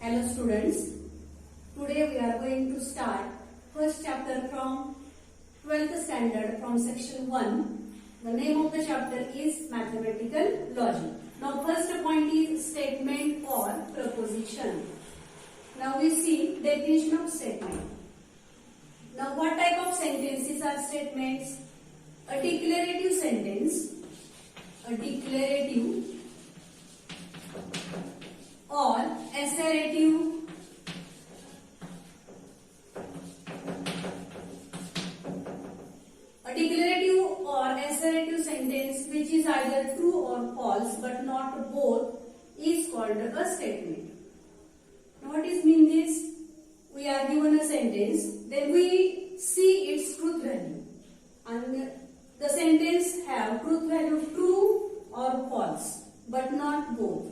Hello students, today we are going to start first chapter from 12th standard from section 1. The name of the chapter is mathematical logic. Now first point is statement or proposition. Now we see definition of statement. Now what type of sentences are statements? A declarative sentence, a declarative or assertive, a declarative or assertive sentence which is either true or false but not both is called a statement. Now what is mean this? We are given a sentence, then we see its truth value, and the sentence have truth value true or false but not both.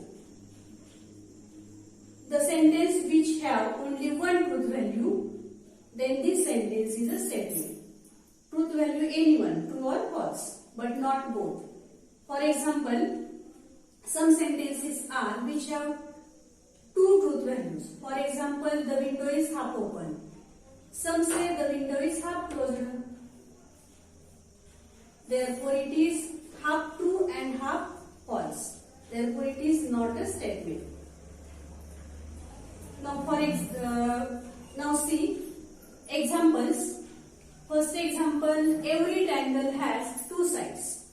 The sentence which have only one truth value, then this sentence is a statement. Truth value anyone, true or false, but not both. For example, some sentences are which have two truth values. For example, the window is half open. Some say the window is half closed. Therefore, it is half true and half false. Therefore, it is not a statement. Now see examples. First example, every triangle has two sides.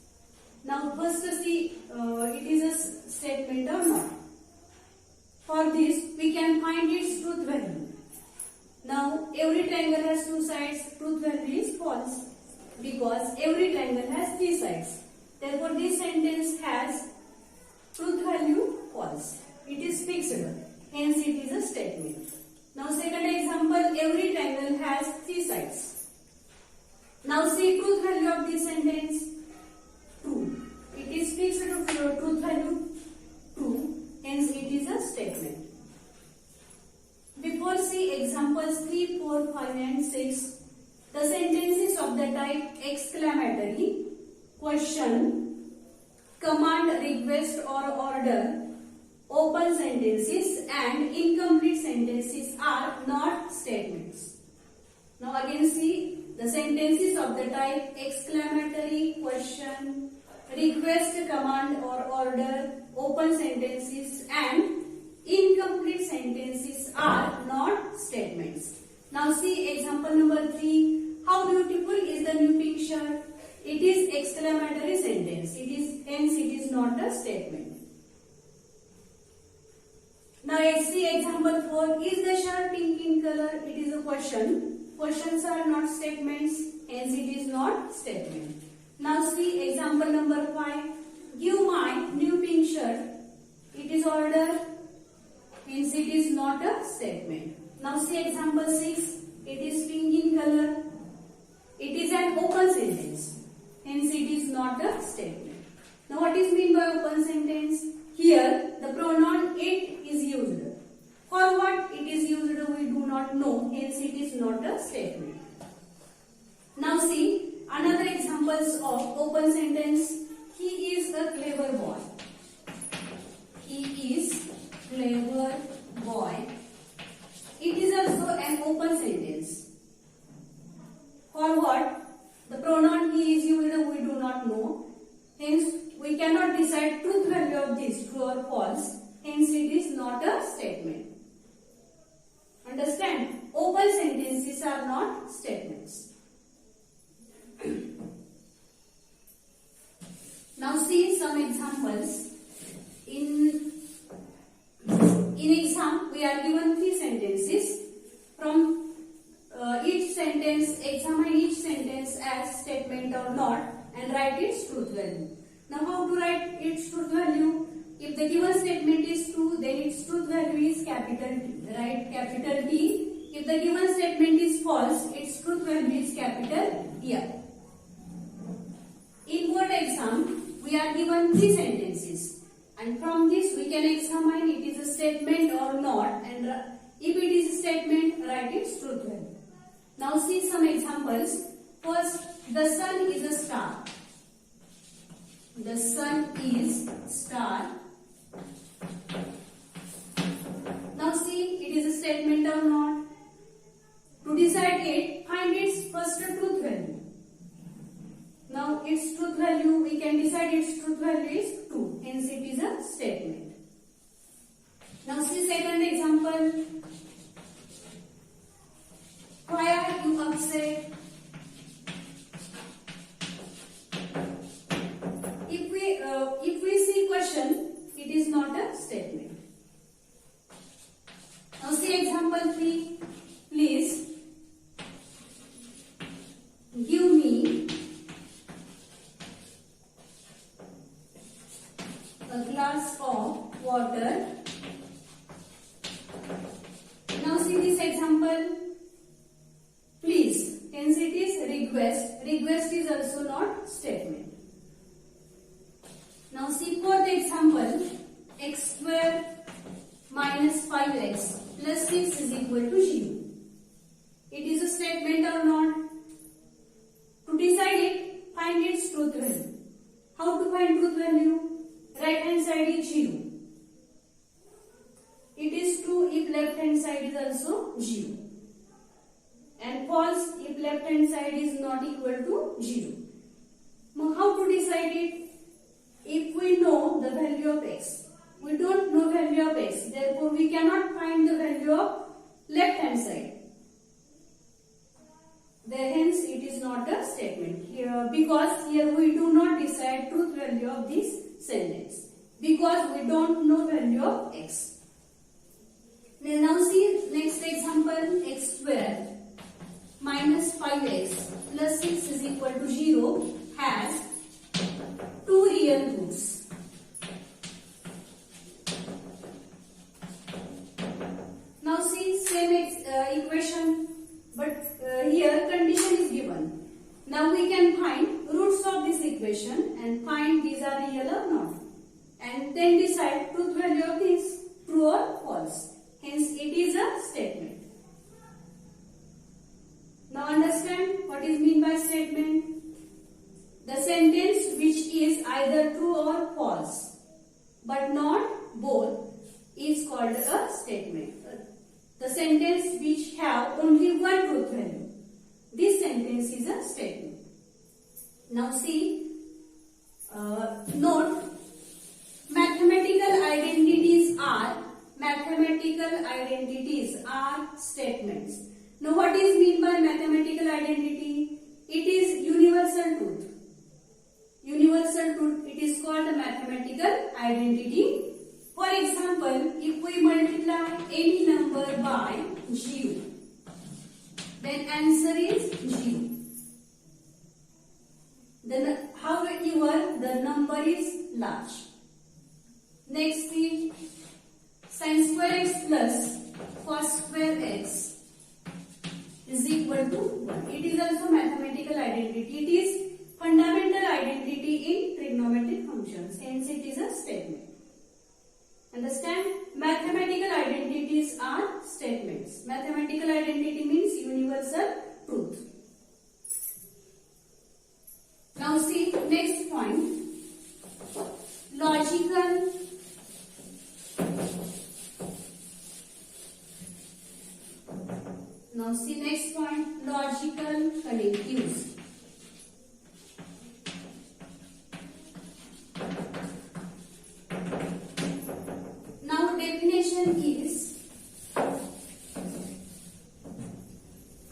Now first see it is a statement or not. For this we can find its truth value. Now every triangle has two sides, truth value is false because every triangle has three sides. Therefore this sentence has truth value false. It is fixed. Hence it is a statement. Now second example, every triangle has three sides. Now see truth value of this sentence, true. It is fixed truth value true. Hence it is a statement. Before see examples 3, 4, 5 and 6. The sentences of the type exclamatory, question, command, request or order, open sentences and incomplete sentences are not statements. Now again see the sentences of the type exclamatory, question, request, command or order, open sentences and incomplete sentences are not statements. Now see example number 3. How beautiful is the new pink shirt? It is exclamatory sentence. Hence it is not a statement. Now let's see example 4. Is the shirt pink in color? It is a question. Questions are not statements. Hence it is not statement. Now see example number 5. Give my new pink shirt. It is order. Hence it is not a statement. Now see example 6. It is pink in color. It is an open sentence. Hence it is not a statement. Now what is meant by open sentence? Here the pronoun it is used. For what it is used we do not know. Hence it is not a statement. Now see another examples of open sentence. He is a clever boy. He is clever boy. It is also an open sentence. For what? The pronoun he is used we do not know. Hence we cannot decide truth value of this, true or false. Hence it is not a statement. Understand? Open sentences are not statements. Now see some examples. In exam we are given 3 sentences. From each sentence, examine each sentence as statement or not and write its truth value. Now how to write its truth value? If the given statement is true, then its truth value is capital T. Write capital T. If the given statement is false, its truth value is capital F. In board exam, we are given 3 sentences. And from this we can examine it is a statement or not. And if it is a statement, write its truth value. Now see some examples. First, the sun is a star. The sun is star. Now see statement or not? To decide it, find its first truth value. Now its truth value, we can decide its truth value is 2. Hence it is a statement. Now see second example. Why are you upset? If we see question, it is not a statement. Now see example 3. Please give me a glass of water. Now see this example. Please, hence it is request. Request is also not statement. Now see fourth example. X square minus 5x plus 6 is equal to 0. It is a statement or not? To decide it, find its truth value. How to find truth value? Right hand side is 0. It is true if left hand side is also 0. And false if left hand side is not equal to 0. Now how to decide it? If we know the value of x, we don't know value of x, therefore we cannot find the value of left hand side. Hence it is not a statement here, because here we do not decide truth value of this sentence, because we don't know value of x. Now see next example. X square minus 5x plus 6 is equal to 0 has 2 real roots. Now see same equation, but here condition is given. Now we can find roots of this equation and find these are real or not, and then decide truth value of this, true or false. Hence it is a statement. Now understand what is mean by statement. The sentence which is either true or false, but not both, is called a statement. The sentence which have only one truth value, this sentence is a statement. Now see, note, mathematical identities are statements. Now what is mean by mathematical identity? It is universal truth. Universal truth, it is called a mathematical identity. For example, if we multiply any number by 0, then answer is 0. Then however the number is large. Next is sin square x plus cos square x is equal to 1. It is also mathematical identity. It is fundamental identity in trigonometric functions. Hence it is a statement. Understand? Mathematical identities are statements. Mathematical identity means universal truth. Now see next point. Logical Now see next point, logical connectives. Now definition is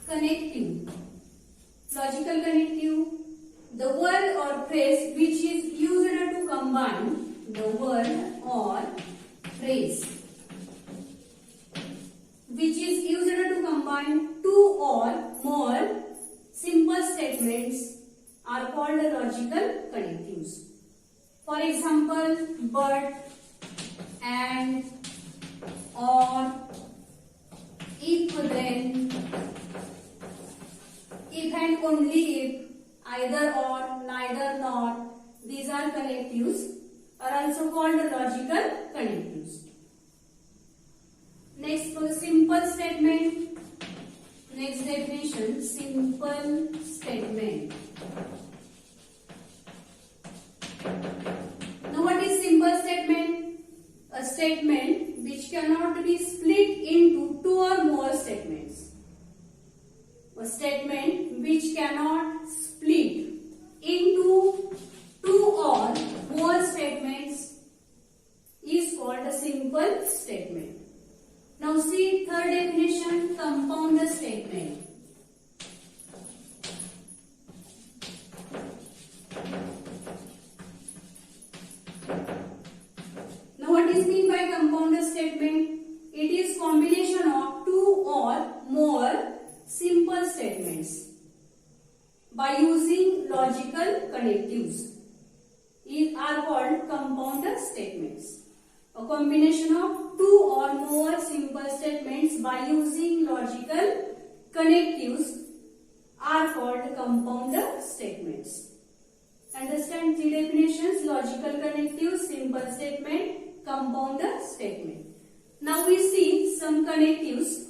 connective. Logical connective, the word or phrase which is used to combine the word or phrase which is used to combine two or more simple statements are called logical connectives. For example, but, and, or, if then, if and only if, either or, neither nor, these are connectives, are also called logical connectives. Next, for simple statement. Next definition, simple statement. Now what is simple statement? A statement which cannot be split into two or cannot split into two or more statements is called a simple statement. Now see third definition, compound statement. Now what is mean by compound statement? It is combination of two or more simple statements by using logical connectives are called compound statements. A combination of two or more simple statements by using logical connectives are called compound statements. Understand three definitions: logical connectives, simple statement, compound statement. Now we see some connectives.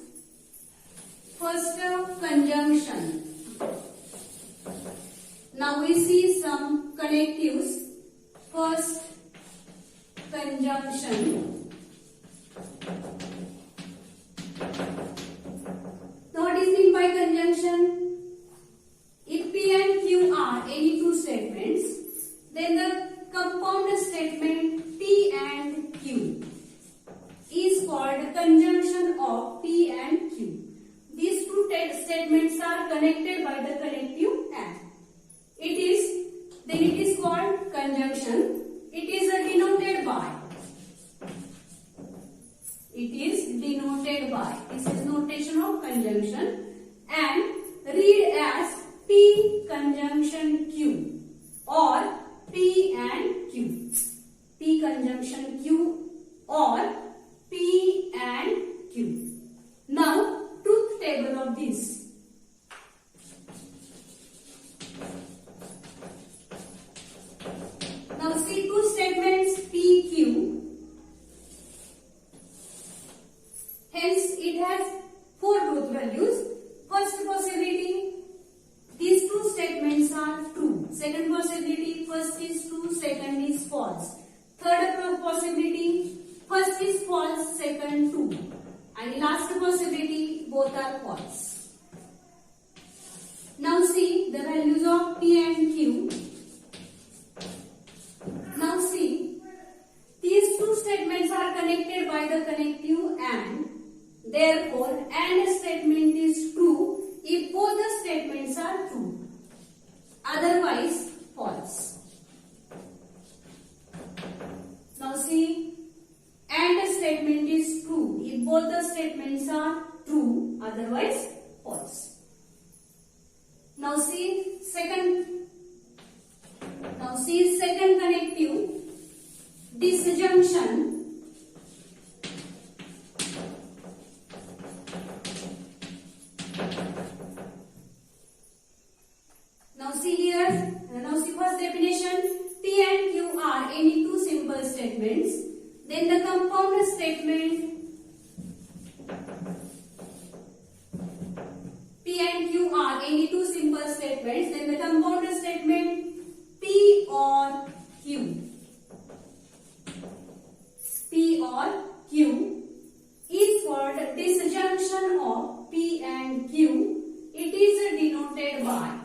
First, conjunction. Now we see some connectives. First, conjunction. Now what is meant by conjunction? If P and Q are any two statements, then the compound statement P and Q is called conjunction of P and Q. These two statements are connected by the connective and. Then it is called conjunction. It is denoted by. It is denoted by. This is notation of conjunction and read as P conjunction Q or P and Q. P conjunction Q or P and Q. Now, truth table of this. Now see two statements P, Q. Hence, it has four truth values. First possibility, these two statements are true. Second possibility, first is true, second is false. Third possibility, first is false, second true. And last possibility, both are false. Now see the values of P and Q. Now see, these two statements are connected by the connective and. Therefore, and statement is true if both the statements are true. Otherwise, false. Now see, and statement is true if both the statements are true. Otherwise, false. Now see second connective, disjunction. Now see here, first definition, P and Q are any two simple statements. Then the compound statement, P and Q are any two simple statements. Then the compound statement, P or Q. P or Q is called disjunction of P and Q. It is denoted by.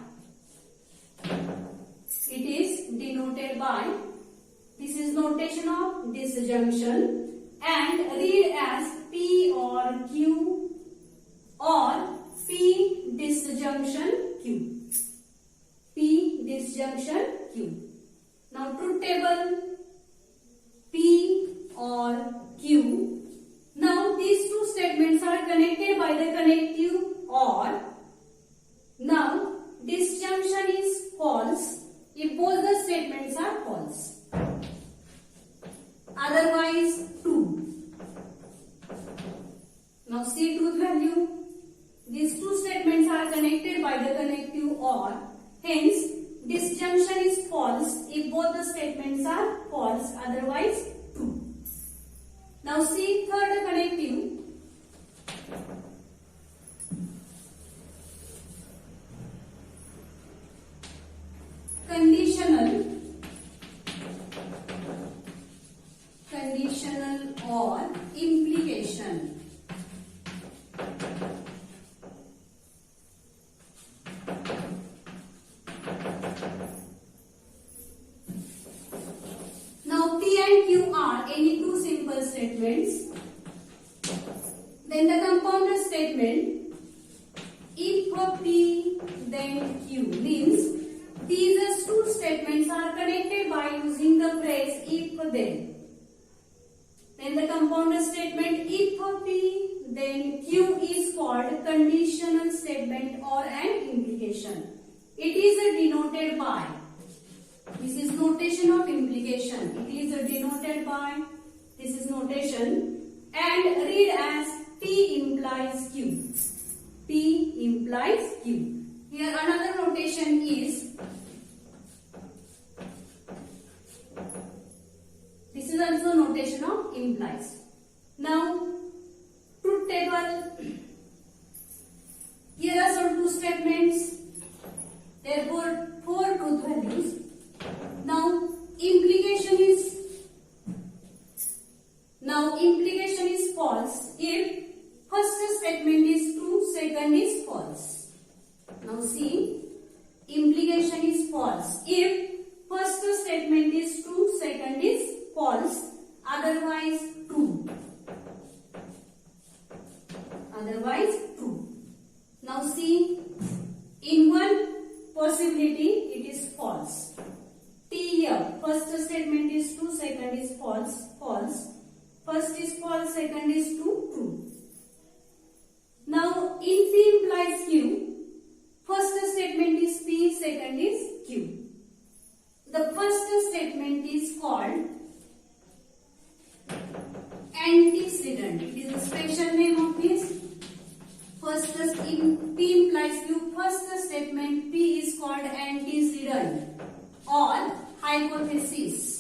It is denoted by. This is notation of disjunction and read as P or Q or P disjunction Q. P disjunction Q. Now truth table, P or Q. Now these two statements are connected by the connective or. Now disjunction is false if both the statements are false. Otherwise, true. Now see truth value. These two statements are connected by the connective or. Hence, disjunction is false if both the statements are false. Otherwise, true. Now see third connective. Conditional or implication. Then the compounder statement, if P then Q, means these two statements are connected by using the phrase if then. Then the compounder statement, if P then Q, is called conditional statement or an implication. It is denoted by, this is notation of implication. It is denoted by, this is notation, and read as P implies Q. P implies Q. Here another notation is, this is also notation of implies. Now, truth table. Here are some two statements. Therefore, 4 truth values. Now, implication is false if first statement is true, second is false. Now see, implication is false if first statement is true, second is false, otherwise true. Otherwise true. Now see, in one possibility it is false. T here, first statement is true, second is false, false. First is false, second is true, true. Now in P implies Q, first statement is P, second is Q. The first statement is called antecedent. It is a special name of this. First in P implies Q, first statement P is called antecedent or hypothesis.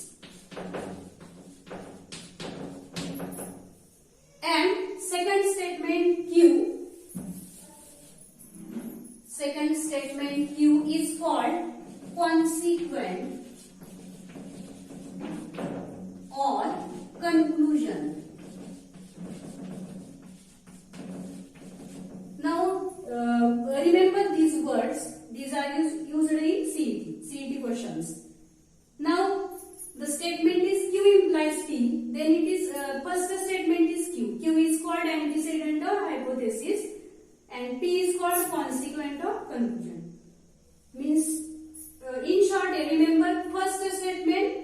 And second statement Q is called consequent or conclusion. Now remember these words, these are used in CET questions. Now the statement is Q implies P, then it is first statement is Q. Q is called antecedent or hypothesis and P is called consequent or conclusion. Means in short, remember first statement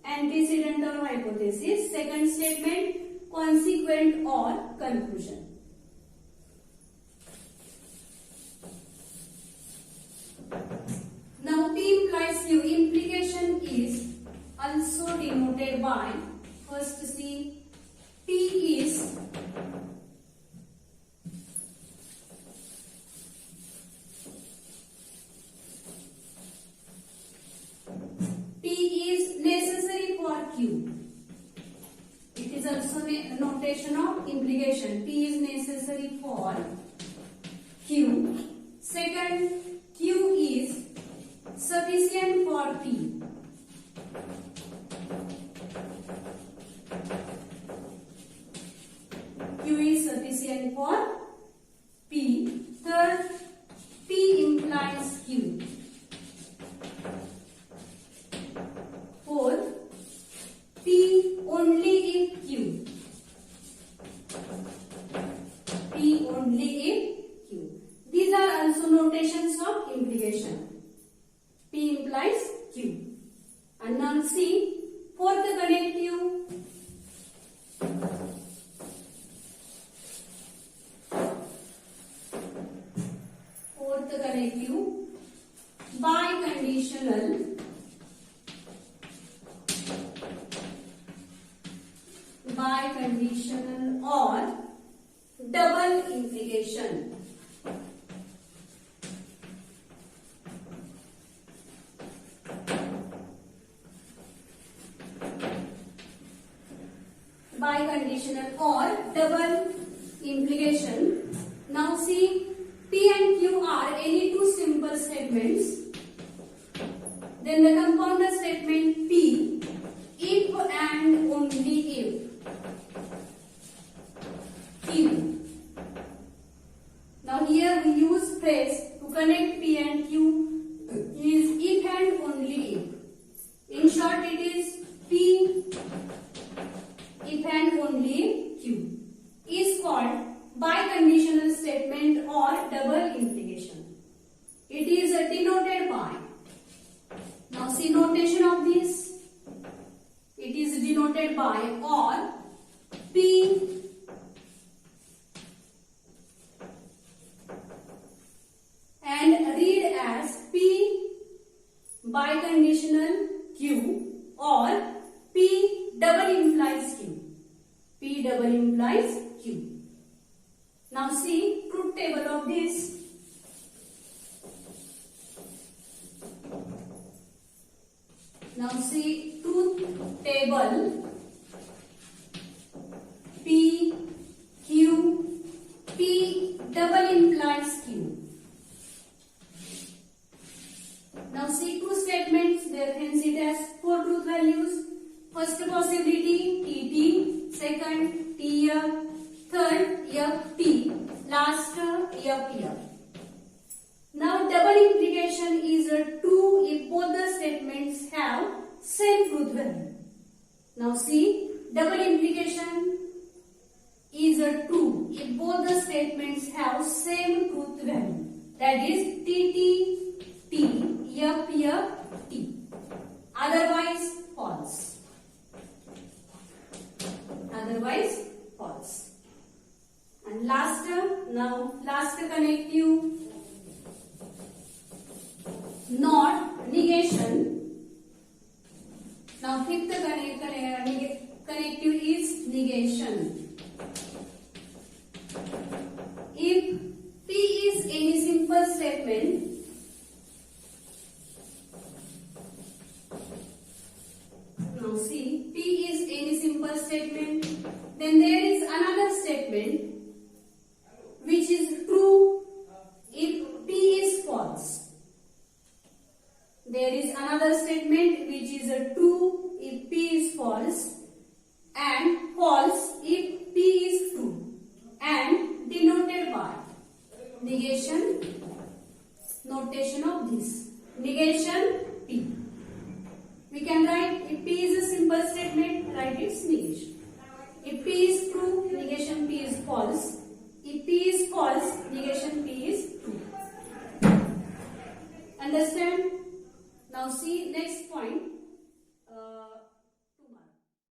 antecedent or hypothesis, second statement consequent or conclusion. Now P implies Q, implication is also denoted by, first see, P is necessary for Q. It is also a notation of implication. P is necessary for Q. Second, Q is sufficient for P. Q is sufficient for P. Third, P implies Q. Fourth, P only if Q. P only if Q. These are also notations of implication. P implies Q. And now see, fourth connective. Fourth connective, biconditional. Biconditional or double implication. Biconditional or double implication. Now see, P and Q are any two simple statements. Then the compounder statement P, if and only if. Q. Now here we use phrase to connect P and Q is if and only if. In short, it is P if and only if Q is called biconditional statement or double implication. It is denoted by. Now see notation of this. It is denoted by or P and read as P biconditional Q or P double implies Q. P double implies Q. Now see truth table of this. Now see truth table. P, Q, P double implies Q. Now see two statements, there hence it has four truth values. First possibility TT, second TF, third FT, last FF. Now double implication is true if both the statements have same truth value. Now see double implication is true if both the statements have same truth value. That is TT, T, FF, T. Otherwise false. Otherwise false. And last connective. Not negation. Now fifth connective is negation. If P is any simple statement, now see P is any simple statement, then there is another statement which is true if P is false. There is another statement which is true if P is false and false if P is true and denoted by negation. Notation of this negation P. We can write if P is a simple statement, write its negation. If P is true, negation P is false. If P is false, negation P is true. Understand? Now see next point.